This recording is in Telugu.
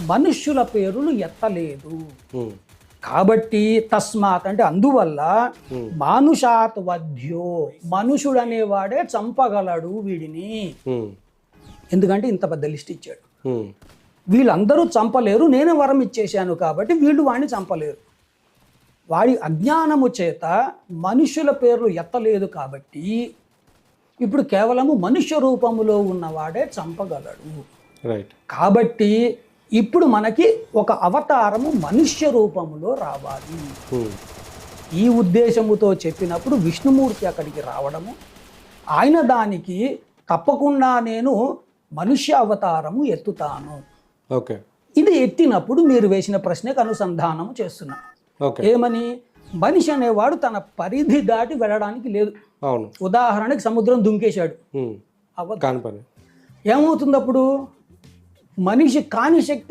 మనుష్యుల పేరులు ఎత్తలేదు. ఉమ్, కాబట్టి తస్మాత్ అంటే అందువల్ల మానుషాత్ వధ్యో, మనుషుడు అనేవాడే చంపగలడు వీడిని. ఉమ్, ఎందుకంటే ఇంత పెద్ద లిస్ట్ ఇచ్చాడు. ఉమ్, వీళ్ళందరూ చంపలేరు, నేనే వరం ఇచ్చేశాను కాబట్టి వీళ్ళు వాడిని చంపలేరు. వాడి అజ్ఞానము చేత మనుషుల పేర్లు ఎత్తలేదు కాబట్టి ఇప్పుడు కేవలము మనుష్య రూపములో ఉన్నవాడే చంపగలడు. రైట్. కాబట్టి ఇప్పుడు మనకి ఒక అవతారము మనుష్య రూపములో రావాలి. ఉమ్, ఈ ఉద్దేశముతో చెప్పినప్పుడు విష్ణుమూర్తి అక్కడికి రావడము, ఆయన దానికి తప్పకుండా నేను మనుష్య అవతారము ఎత్తుతాను. ఓకే. ఇది ఎత్తినప్పుడు మీరు వేసిన ప్రశ్నకు అనుసంధానం చేస్తున్నా. ఓకే. ఏమని? మనిషి అనేవాడు తన పరిధి దాటి వెళ్ళడానికి లేదు. అవును. ఉదాహరణకి సముద్రం దుంకేశాడు, ఉమ్, అవ్వదు. కాని పని. ఏమవుతుంది అప్పుడు? మనిషి కాని శక్తి